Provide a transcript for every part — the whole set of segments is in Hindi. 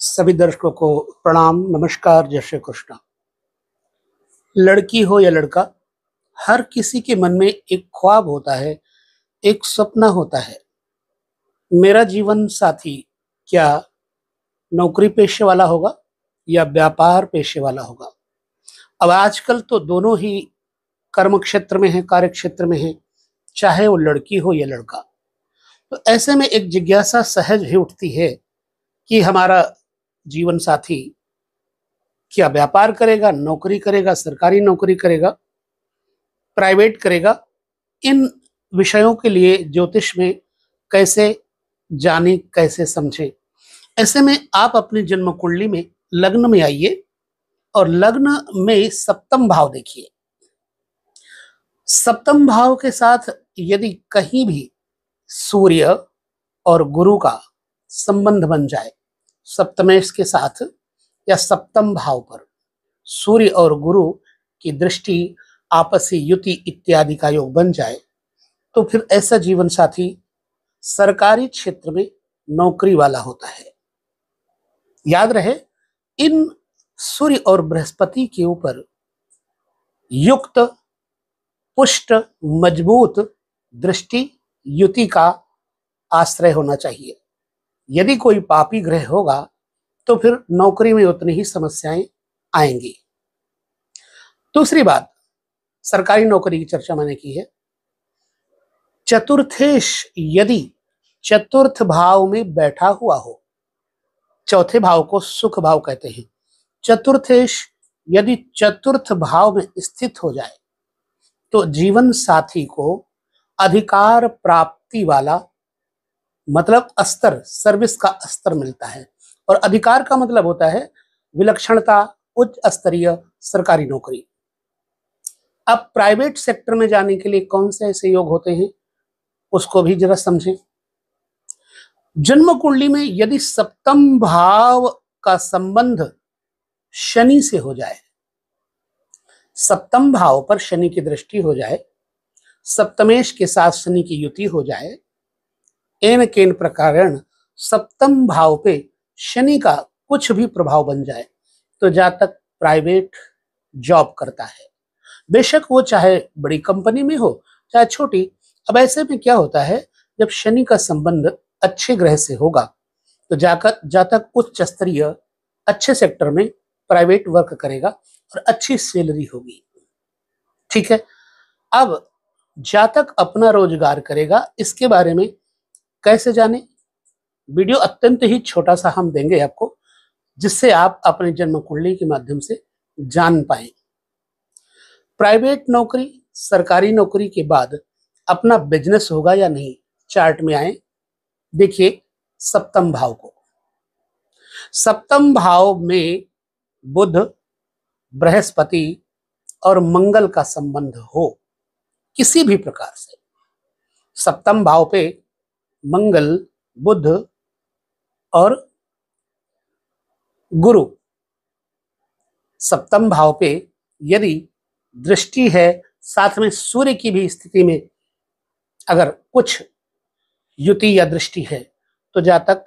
सभी दर्शकों को प्रणाम, नमस्कार, जय श्री कृष्ण। लड़की हो या लड़का, हर किसी के मन में एक ख्वाब होता है, एक सपना होता है। मेरा जीवन साथी क्या नौकरी पेशे वाला होगा या व्यापार पेशे वाला होगा। अब आजकल तो दोनों ही कर्म क्षेत्र में है, कार्य क्षेत्र में है, चाहे वो लड़की हो या लड़का। तो ऐसे में एक जिज्ञासा सहज ही उठती है कि हमारा जीवन साथी क्या व्यापार करेगा, नौकरी करेगा, सरकारी नौकरी करेगा, प्राइवेट करेगा। इन विषयों के लिए ज्योतिष में कैसे जाने, कैसे समझे। ऐसे में आप अपनी जन्म कुंडली में लग्न में आइए और लग्न में सप्तम भाव देखिए। सप्तम भाव के साथ यदि कहीं भी सूर्य और गुरु का संबंध बन जाए, सप्तमेश के साथ या सप्तम भाव पर सूर्य और गुरु की दृष्टि, आपसी युति इत्यादि का योग बन जाए, तो फिर ऐसा जीवन साथी सरकारी क्षेत्र में नौकरी वाला होता है। याद रहे, इन सूर्य और बृहस्पति के ऊपर युक्त, पुष्ट, मजबूत दृष्टि युति का आश्रय होना चाहिए। यदि कोई पापी ग्रह होगा तो फिर नौकरी में उतनी ही समस्याएं आएंगी। दूसरी बात, सरकारी नौकरी की चर्चा मैंने की है। चतुर्थेश यदि चतुर्थ भाव में बैठा हुआ हो, चौथे भाव को सुख भाव कहते हैं, चतुर्थेश यदि चतुर्थ भाव में स्थित हो जाए तो जीवन साथी को अधिकार प्राप्ति वाला, मतलब स्तर, सर्विस का स्तर मिलता है। और अधिकार का मतलब होता है विलक्षणता, उच्च स्तरीय सरकारी नौकरी। अब प्राइवेट सेक्टर में जाने के लिए कौन से ऐसे योग होते हैं, उसको भी जरा समझें। जन्म कुंडली में यदि सप्तम भाव का संबंध शनि से हो जाए, सप्तम भाव पर शनि की दृष्टि हो जाए, सप्तमेश के साथ शनि की युति हो जाए, एन केन प्रकारण सप्तम भाव पे शनि का कुछ भी प्रभाव बन जाए, तो जातक प्राइवेट जॉब करता है। बेशक वो चाहे बड़ी कंपनी में हो चाहे छोटी। अब ऐसे में क्या होता है, जब शनि का संबंध अच्छे ग्रह से होगा तो जातक उच्च स्तरीय अच्छे सेक्टर में प्राइवेट वर्क करेगा और अच्छी सैलरी होगी। ठीक है। अब जातक अपना रोजगार करेगा, इसके बारे में कैसे जाने, वीडियो अत्यंत ही छोटा सा हम देंगे आपको, जिससे आप अपने जन्म कुंडली के माध्यम से जान पाए। प्राइवेट नौकरी, सरकारी नौकरी के बाद अपना बिजनेस होगा या नहीं, चार्ट में आए, देखिए सप्तम भाव को। सप्तम भाव में बुध, बृहस्पति और मंगल का संबंध हो किसी भी प्रकार से, सप्तम भाव पे मंगल, बुध और गुरु, सप्तम भाव पे यदि दृष्टि है, साथ में सूर्य की भी स्थिति में अगर कुछ युति या दृष्टि है, तो जातक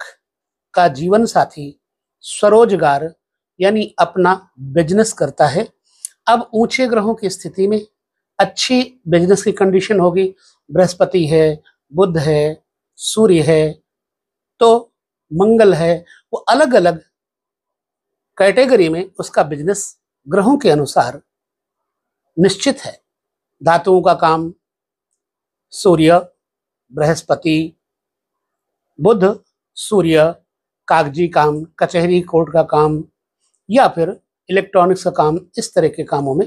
का जीवन साथी स्वरोजगार यानी अपना बिजनेस करता है। अब ऊंचे ग्रहों की स्थिति में अच्छी बिजनेस की कंडीशन होगी, बृहस्पति है, बुध है, सूर्य है, तो मंगल है, वो अलग अलग कैटेगरी में उसका बिजनेस ग्रहों के अनुसार निश्चित है। धातुओं का काम सूर्य, बृहस्पति, बुध, सूर्य, कागजी काम, कचहरी कोर्ट का काम या फिर इलेक्ट्रॉनिक्स का काम, इस तरह के कामों में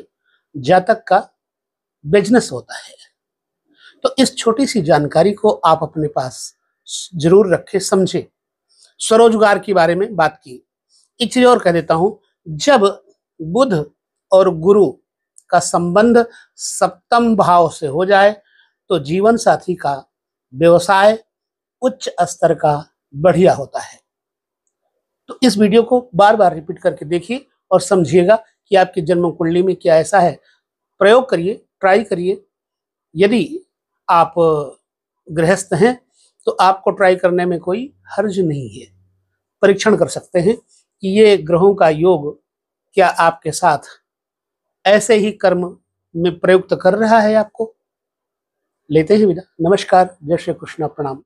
जातक का बिजनेस होता है। तो इस छोटी सी जानकारी को आप अपने पास जरूर रखें, समझें। स्वरोजगार के बारे में बात की। एक चीज और कह देता हूं, जब बुध और गुरु का संबंध सप्तम भाव से हो जाए तो जीवन साथी का व्यवसाय उच्च स्तर का बढ़िया होता है। तो इस वीडियो को बार बार रिपीट करके देखिए और समझिएगा कि आपकी जन्म कुंडली में क्या ऐसा है। प्रयोग करिए, ट्राई करिए। यदि आप गृहस्थ हैं तो आपको ट्राई करने में कोई हर्ज नहीं है। परीक्षण कर सकते हैं कि ये ग्रहों का योग क्या आपके साथ ऐसे ही कर्म में प्रयुक्त कर रहा है आपको। लेते हैं विदा। नमस्कार, जय श्री कृष्ण, प्रणाम।